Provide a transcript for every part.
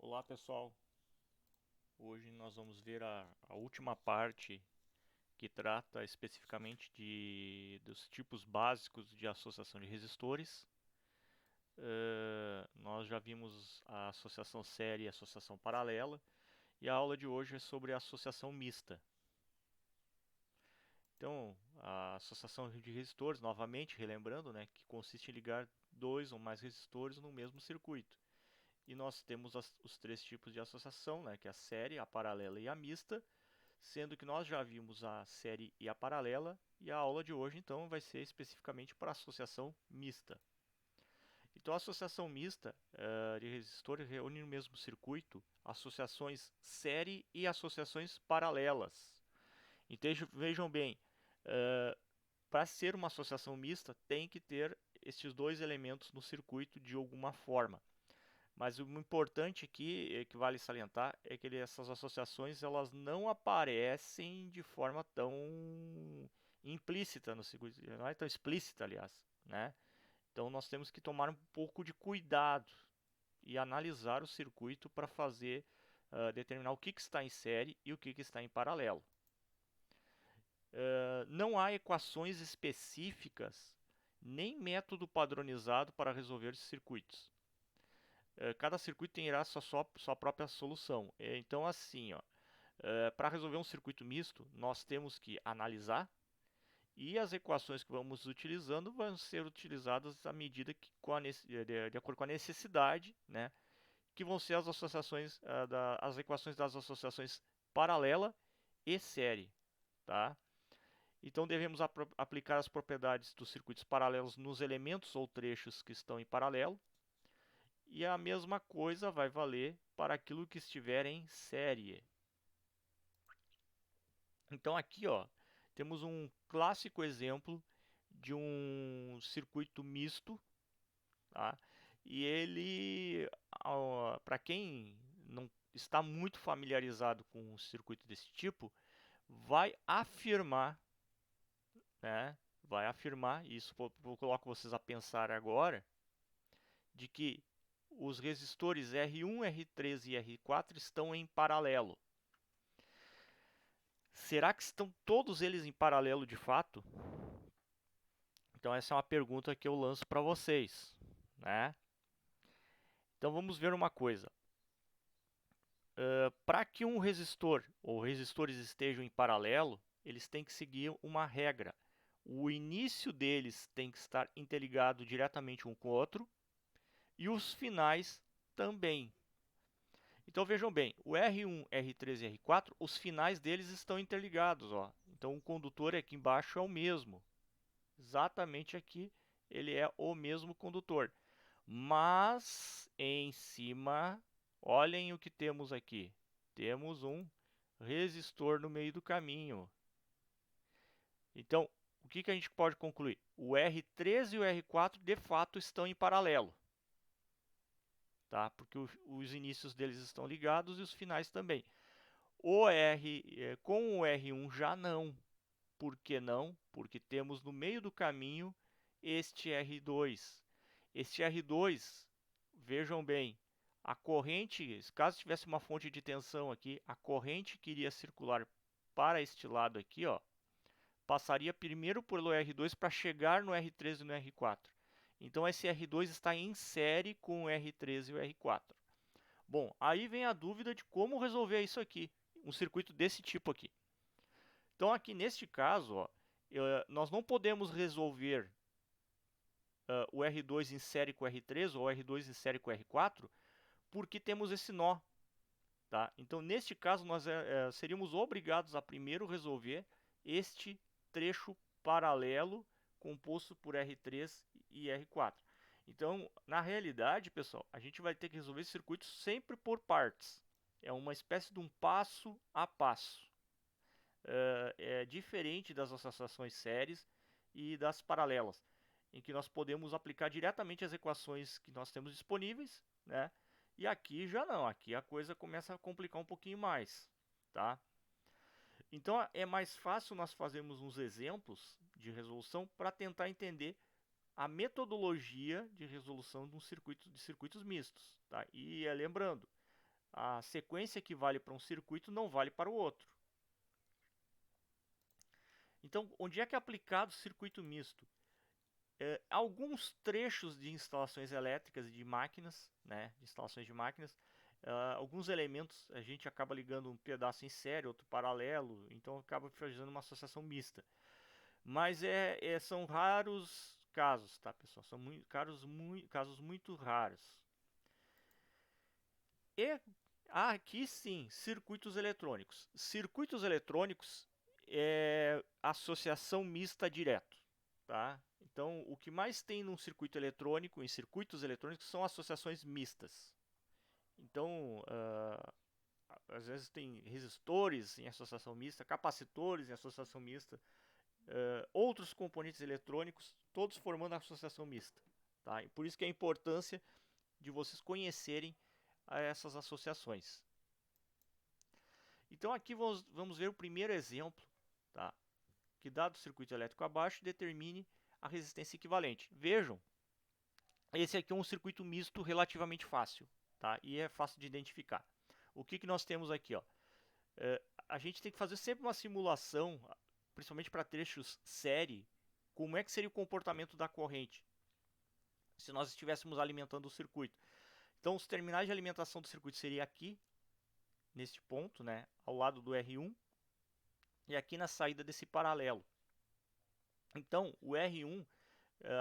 Olá pessoal, hoje nós vamos ver a última parte que trata especificamente dos tipos básicos de associação de resistores. Nós já vimos a associação série e a associação paralela, e a aula de hoje é sobre a associação mista. Então, a associação de resistores, novamente relembrando, né, que consiste em ligar dois ou mais resistores no mesmo circuito. E nós temos os três tipos de associação, né, que é a série, a paralela e a mista, sendo que nós já vimos a série e a paralela, e a aula de hoje então vai ser especificamente para associação mista. Então a associação mista de resistores reúne no mesmo circuito associações série e associações paralelas. Então vejam bem, para ser uma associação mista tem que ter estes dois elementos no circuito de alguma forma. Mas o importante aqui, que vale salientar, é que essas associações elas não aparecem de forma tão implícita no circuito, não é tão explícita, aliás, né? Então nós temos que tomar um pouco de cuidado e analisar o circuito para fazer determinar o que está em série e o que está em paralelo. Não há equações específicas nem método padronizado para resolver esses circuitos. Cada circuito terá sua própria solução. Então, assim, para resolver um circuito misto, nós temos que analisar e as equações que vamos utilizando vão ser utilizadas à medida que, de acordo com a necessidade, né, que vão ser as associações, as equações das associações paralela e série, tá? Então devemos aplicar as propriedades dos circuitos paralelos nos elementos ou trechos que estão em paralelo. E a mesma coisa vai valer para aquilo que estiver em série. Então aqui, ó, temos um clássico exemplo de um circuito misto, tá? E ele, para quem não está muito familiarizado com um circuito desse tipo, vai afirmar, né? Vai afirmar, e isso eu coloco vocês a pensar agora, de que os resistores R1, R3 e R4 estão em paralelo. Será que estão todos eles em paralelo de fato? Então essa é uma pergunta que eu lanço para vocês, né? Então vamos ver uma coisa. Para que um resistor ou resistores estejam em paralelo, eles têm que seguir uma regra. O início deles tem que estar interligado diretamente um com o outro e os finais também. Então vejam bem, o R1, R3 e R4, os finais deles estão interligados, ó. Então o condutor aqui embaixo é o mesmo. Exatamente aqui ele é o mesmo condutor. Mas em cima, olhem o que temos aqui. Temos um resistor no meio do caminho. Então, o que a gente pode concluir? O R3 e o R4 de fato estão em paralelo, tá? Porque os inícios deles estão ligados e os finais também. Com o R1 já não. Por que não? Porque temos no meio do caminho este R2. Este R2, vejam bem, a corrente, caso tivesse uma fonte de tensão aqui, a corrente que iria circular para este lado aqui, ó, passaria primeiro pelo R2 para chegar no R3 e no R4. Então esse R2 está em série com o R3 e o R4. Bom, aí vem a dúvida de como resolver isso aqui, um circuito desse tipo aqui. Então aqui neste caso, ó, nós não podemos resolver o R2 em série com o R3 ou o R2 em série com o R4 porque temos esse nó. Tá? Então neste caso nós seríamos obrigados a primeiro resolver este trecho paralelo composto por R3 e R4. Então, na realidade, pessoal, a gente vai ter que resolver esse circuito sempre por partes. É uma espécie de um passo a passo. É diferente das associações séries e das paralelas, em que nós podemos aplicar diretamente as equações que nós temos disponíveis, né? E aqui já não, aqui a coisa começa a complicar um pouquinho mais, tá? Então é mais fácil nós fazermos uns exemplos de resolução para tentar entender a metodologia de resolução de circuitos mistos, tá? E lembrando, A sequência que vale para um circuito não vale para o outro. Então, onde é que é aplicado o circuito misto? Alguns trechos de instalações elétricas e de máquinas, né, de instalações de máquinas, alguns elementos a gente acaba ligando um pedaço em série, outro paralelo, então acaba fazendo uma associação mista. Mas são raros casos, tá, pessoal? São casos muito raros. E aqui sim, circuitos eletrônicos. Circuitos eletrônicos é associação mista direto, tá? Então, o que mais tem num circuito eletrônico, em circuitos eletrônicos, são associações mistas. Então, às vezes tem resistores em associação mista, capacitores em associação mista, outros componentes eletrônicos, todos formando associação mista. Tá? E por isso que é a importância de vocês conhecerem essas associações. Então aqui vamos ver o primeiro exemplo, tá? Que dado o circuito elétrico abaixo, determine a resistência equivalente. Vejam, esse aqui é um circuito misto relativamente fácil, tá? E é fácil de identificar. O que nós temos aqui? Ó? A gente tem que fazer sempre uma simulação, principalmente para trechos série, como é que seria o comportamento da corrente se nós estivéssemos alimentando o circuito. Então, os terminais de alimentação do circuito seria aqui, neste ponto, né, ao lado do R1, e aqui na saída desse paralelo. Então, o R1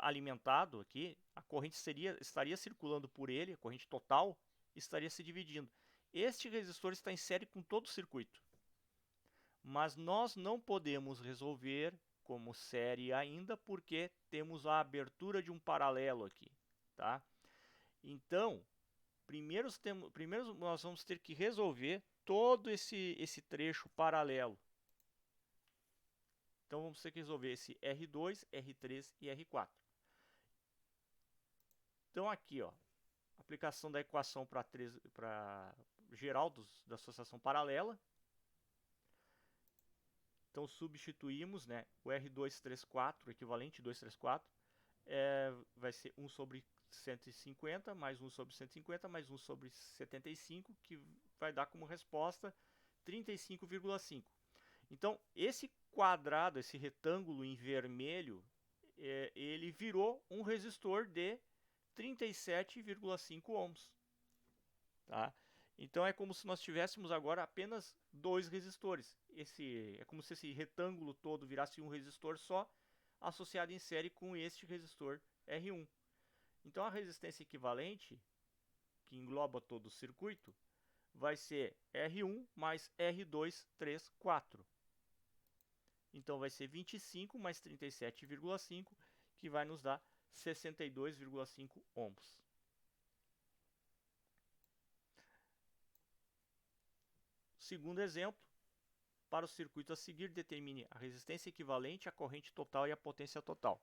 alimentado aqui, a corrente estaria circulando por ele, a corrente total estaria se dividindo. Este resistor está em série com todo o circuito, mas nós não podemos resolver como série ainda porque temos a abertura de um paralelo aqui, tá? Então, primeiro nós vamos ter que resolver todo esse trecho paralelo. Então vamos ter que resolver esse R2, R3 e R4. Então aqui, ó, aplicação da equação para geral da associação paralela. Então substituímos, né, o R234, o equivalente 234, vai ser 1 sobre 150, mais 1 sobre 150, mais 1 sobre 75, que vai dar como resposta 35,5. Então, esse quadrado, esse retângulo em vermelho, ele virou um resistor de 37,5 ohms. Tá? Então, é como se nós tivéssemos agora apenas dois resistores. É como se esse retângulo todo virasse um resistor só, associado em série com este resistor R1. Então, a resistência equivalente, que engloba todo o circuito, vai ser R1 mais R234. Então, vai ser 25 mais 37,5, que vai nos dar 62,5 ohms. Segundo exemplo, para o circuito a seguir, determine a resistência equivalente, a corrente total e a potência total.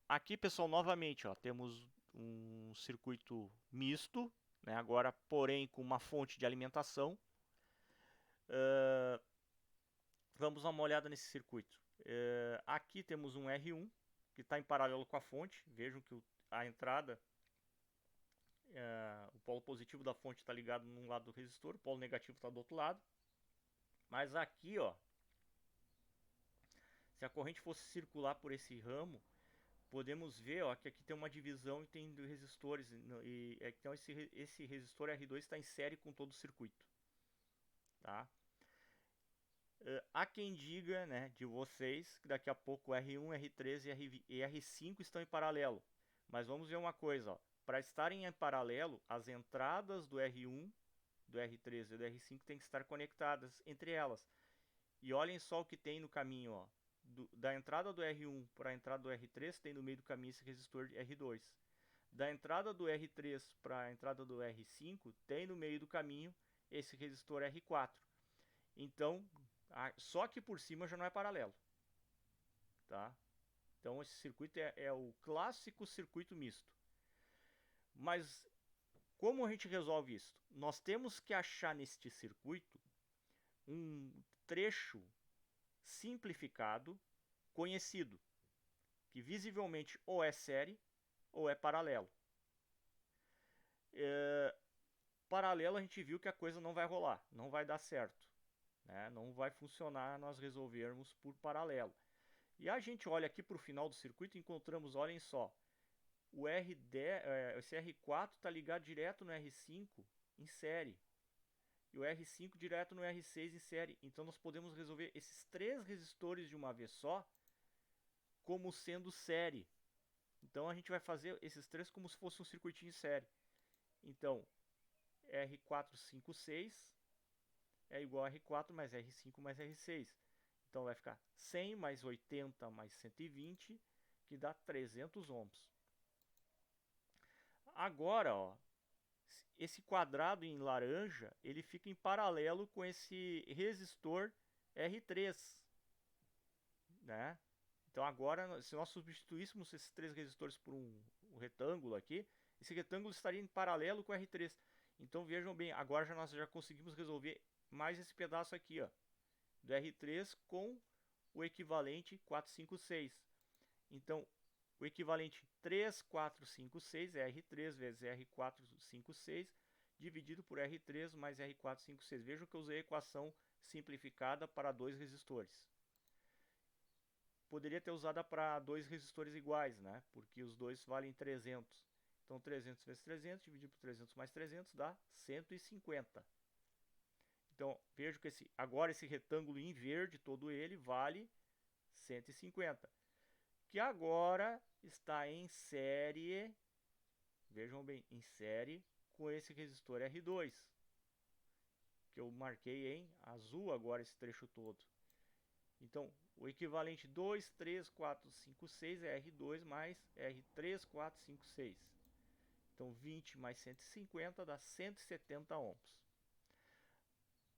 Aqui, pessoal, novamente, ó, temos um circuito misto, né, agora, porém, com uma fonte de alimentação. Vamos dar uma olhada nesse circuito. Aqui temos um R1, que está em paralelo com a fonte. Vejam que a entrada, o polo positivo da fonte está ligado num lado do resistor, o polo negativo está do outro lado. Mas aqui, ó, se a corrente fosse circular por esse ramo, podemos ver, ó, que aqui tem uma divisão e tem resistores. Então esse resistor R2 está em série com todo o circuito. Tá? Há quem diga, né, de vocês, que daqui a pouco o R1, R3 e R5 estão em paralelo. Mas vamos ver uma coisa, para estarem em paralelo, as entradas do R1, do R3 e do R5 têm que estar conectadas entre elas. E olhem só o que tem no caminho, ó. Da entrada do R1 para a entrada do R3, tem no meio do caminho esse resistor R2. Da entrada do R3 para a entrada do R5, tem no meio do caminho esse resistor R4. Então, só que por cima já não é paralelo. Tá? Então, esse circuito é o clássico circuito misto. Mas, como a gente resolve isso? Nós temos que achar neste circuito um trecho simplificado, conhecido, que visivelmente ou é série ou é paralelo. paralelo a gente viu que a coisa não vai rolar, não vai dar certo, né? Não vai funcionar nós resolvermos por paralelo. E a gente olha aqui para o final do circuito e encontramos, olhem só, o esse R4 está ligado direto no R5 em série. E o R5 direto no R6 em série. Então nós podemos resolver esses três resistores de uma vez só como sendo série. Então a gente vai fazer esses três como se fosse um circuitinho em série. Então R456 é igual a R4 mais R5 mais R6. Então vai ficar 100 mais 80 mais 120, que dá 300 ohms. Agora, ó, esse quadrado em laranja, ele fica em paralelo com esse resistor R3, né? Então agora, se nós substituíssemos esses três resistores por um retângulo aqui, esse retângulo estaria em paralelo com o R3. Então vejam bem, agora nós já conseguimos resolver mais esse pedaço aqui, ó, do R3 com o equivalente 456. Então, o equivalente 3456 é R3 vezes R456 dividido por R3 mais R456. Vejam que eu usei a equação simplificada para dois resistores. Poderia ter usado para dois resistores iguais, né? Porque os dois valem 300. Então 300 vezes 300 dividido por 300 mais 300 dá 150. Então vejo que agora esse retângulo em verde, todo ele, vale 150. Que agora está em série, vejam bem, em série com esse resistor R2, que eu marquei em azul agora esse trecho todo. Então, o equivalente 2, 3, 4, 5, 6 é R2 mais R3, 4, 5, 6. Então, 20 mais 150 dá 170 ohms.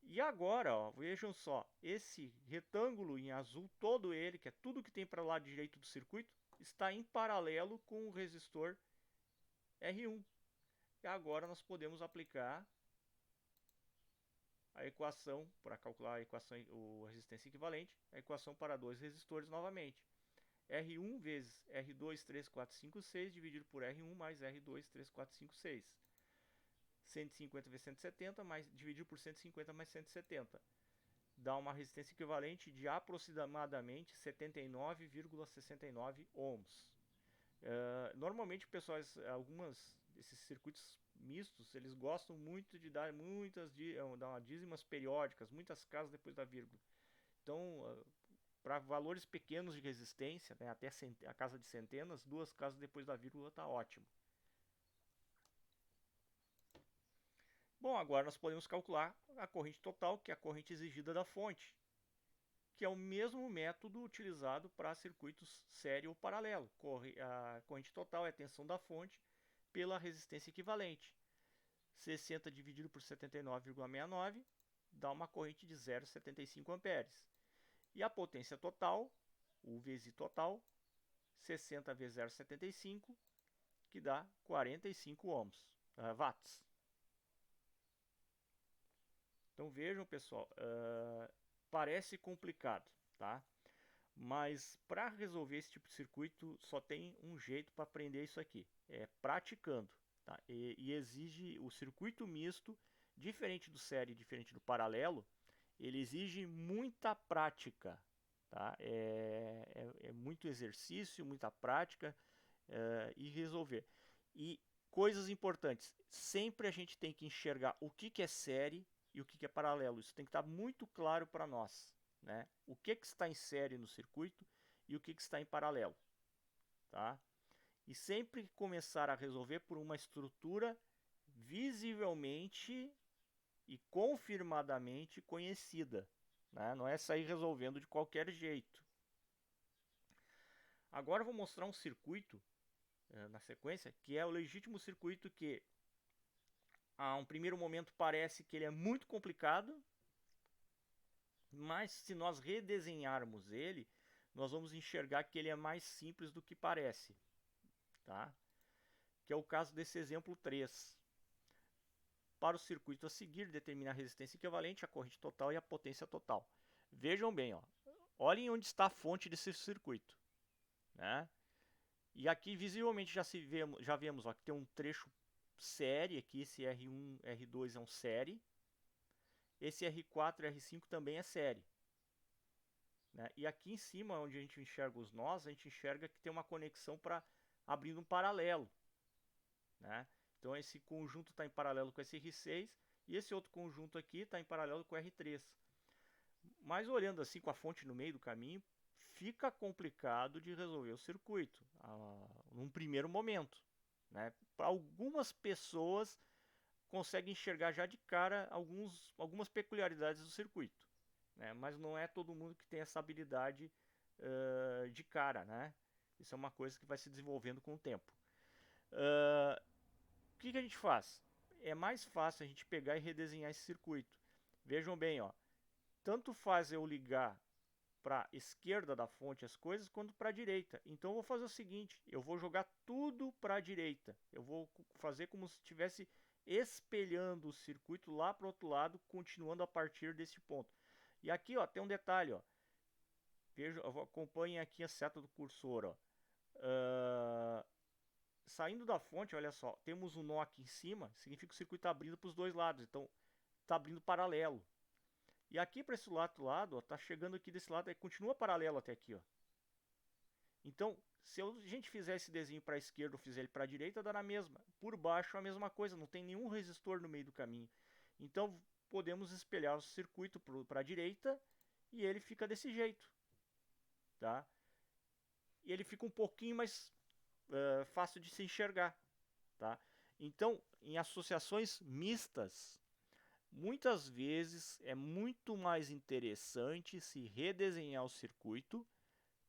E agora, ó, vejam só, esse retângulo em azul, todo ele, que é tudo que tem para o lado direito do circuito, está em paralelo com o resistor R1. E agora nós podemos aplicar a equação, para calcular a equação, a resistência equivalente, a equação para dois resistores novamente. R1 vezes R2, 3, 4, 5, 6, dividido por R1 mais R2, 3, 4, 5, 6. 150 vezes 170, dividido por 150 mais 170. Dá uma resistência equivalente de aproximadamente 79,69 ohms. Normalmente, pessoal, esses circuitos mistos, eles gostam muito de dar dar dízimas periódicas, muitas casas depois da vírgula. Então, para valores pequenos de resistência, né, até a casa de centenas, 2 casas depois da vírgula está ótimo. Bom, agora nós podemos calcular a corrente total, que é a corrente exigida da fonte, que é o mesmo método utilizado para circuitos série ou paralelo. A corrente total é a tensão da fonte pela resistência equivalente. 60 dividido por 79,69 dá uma corrente de 0,75 amperes. E a potência total, o vezes total, 60 vezes 0,75, que dá 45 watts. Então vejam, pessoal, parece complicado, tá? Mas para resolver esse tipo de circuito só tem um jeito para aprender isso aqui, é praticando, tá? E exige o circuito misto, diferente do série, diferente do paralelo, ele exige muita prática, tá? É muito exercício, muita prática e resolver. E coisas importantes, sempre a gente tem que enxergar o que é série e o que é paralelo. Isso tem que estar muito claro para nós, né? O que está em série no circuito e o que está em paralelo, tá? E sempre começar a resolver por uma estrutura visivelmente e confirmadamente conhecida, né? Não é sair resolvendo de qualquer jeito. Agora eu vou mostrar um circuito na sequência, que é o legítimo circuito que a um primeiro momento parece que ele é muito complicado, mas se nós redesenharmos ele, nós vamos enxergar que ele é mais simples do que parece, tá? Que é o caso desse exemplo 3. Para o circuito a seguir, determina a resistência equivalente, a corrente total e a potência total. Vejam bem, ó, olhem onde está a fonte desse circuito, né? E aqui visivelmente já vemos ó, que tem um trecho série aqui, esse R1, R2 é um série. Esse R4 e R5 também é série. Né? E aqui em cima, onde a gente enxerga os nós, a gente enxerga que tem uma conexão para abrindo um paralelo. Né? Então esse conjunto está em paralelo com esse R6 e esse outro conjunto aqui está em paralelo com o R3. Mas olhando assim com a fonte no meio do caminho, fica complicado de resolver o circuito num primeiro momento. Né? Para algumas pessoas conseguem enxergar já de cara algumas peculiaridades do circuito. Né? Mas não é todo mundo que tem essa habilidade de cara. Né? Isso é uma coisa que vai se desenvolvendo com o tempo. O que a gente faz? É mais fácil a gente pegar e redesenhar esse circuito. Vejam bem, ó, tanto faz eu ligar para a esquerda da fonte as coisas, quanto para a direita. Então eu vou fazer o seguinte, eu vou jogar tudo para a direita. Eu vou fazer como se estivesse espelhando o circuito lá para o outro lado, continuando a partir desse ponto. E aqui ó, tem um detalhe. Ó. Veja, acompanhem aqui a seta do cursor. Ó. Saindo da fonte, olha só, temos um nó aqui em cima, significa que o circuito está abrindo para os dois lados, então está abrindo paralelo. E aqui para esse lado, está chegando aqui desse lado, continua paralelo até aqui. Ó. Então, se a gente fizer esse desenho para a esquerda ou fizer ele para a direita, dá na mesma. Por baixo a mesma coisa, não tem nenhum resistor no meio do caminho. Então, podemos espelhar o circuito para a direita e ele fica desse jeito. Tá? E ele fica um pouquinho mais fácil de se enxergar. Tá? Então, em associações mistas, muitas vezes é muito mais interessante se redesenhar o circuito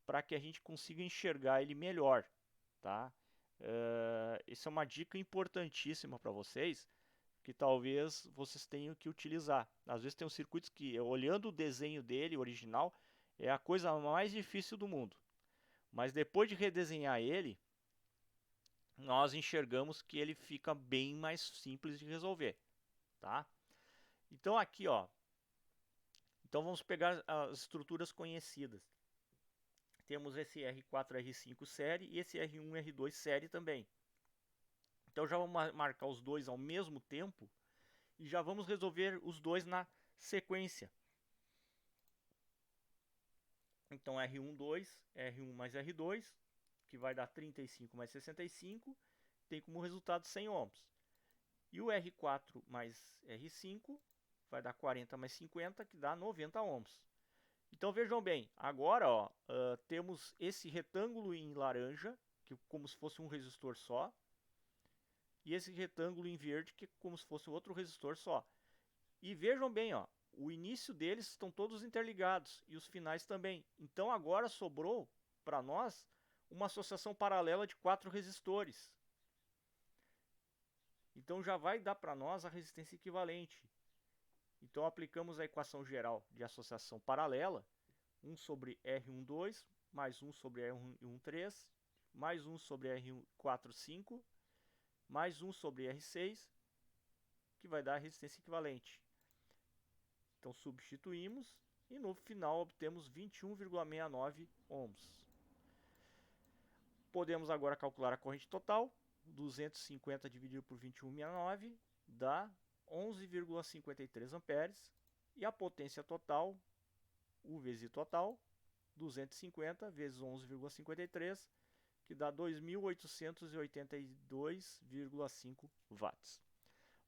para que a gente consiga enxergar ele melhor. Tá? Isso é uma dica importantíssima para vocês, que talvez vocês tenham que utilizar. Às vezes tem uns circuitos que, olhando o desenho dele original, é a coisa mais difícil do mundo. Mas depois de redesenhar ele, nós enxergamos que ele fica bem mais simples de resolver. Tá? Então aqui, ó, então vamos pegar as estruturas conhecidas. Temos esse R4, R5 série e esse R1, R2 série também. Então já vamos marcar os dois ao mesmo tempo e já vamos resolver os dois na sequência. Então R1, 2, R1 mais R2, que vai dar 35 mais 65, tem como resultado 100 ohms. E o R4 mais R5 vai dar 40 mais 50, que dá 90 ohms. Então vejam bem, agora ó, temos esse retângulo em laranja, que como se fosse um resistor só, e esse retângulo em verde, que é como se fosse outro resistor só. E vejam bem, ó, o início deles estão todos interligados e os finais também. Então agora sobrou para nós uma associação paralela de 4 resistores. Então já vai dar para nós a resistência equivalente. Então aplicamos a equação geral de associação paralela, 1 sobre R12 mais 1 sobre R13 mais 1 sobre R45 mais 1 sobre R6, que vai dar a resistência equivalente. Então substituímos e no final obtemos 21,69 ohms. Podemos agora calcular a corrente total. 250 dividido por 21,69 dá 11,53 amperes. E a potência total, U vezes I total, 250 vezes 11,53, que dá 2.882,5 watts.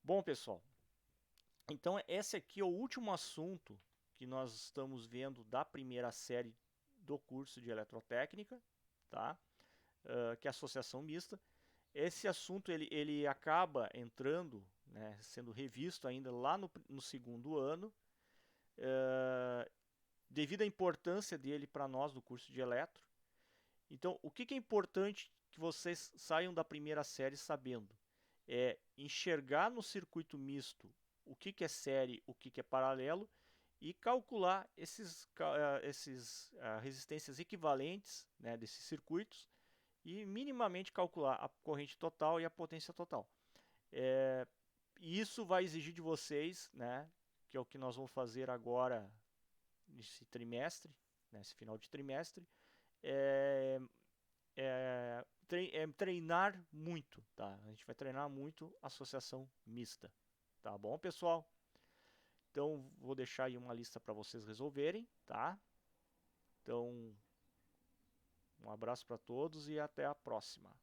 Bom, pessoal, então esse aqui é o último assunto que nós estamos vendo da primeira série do curso de eletrotécnica, tá? Que é a associação mista. Esse assunto ele acaba entrando, né, sendo revisto ainda lá no segundo ano, devido à importância dele para nós do curso de eletro. Então, o que é importante que vocês saiam da primeira série sabendo? É enxergar no circuito misto o que é série, o que é paralelo e calcular esses resistências equivalentes, né, desses circuitos e minimamente calcular a corrente total e a potência total. Isso vai exigir de vocês, né, que é o que nós vamos fazer agora nesse trimestre, nesse final de trimestre, treinar muito, tá? A gente vai treinar muito associação mista, tá bom, pessoal? Então, vou deixar aí uma lista para vocês resolverem, tá? Então, um abraço para todos e até a próxima.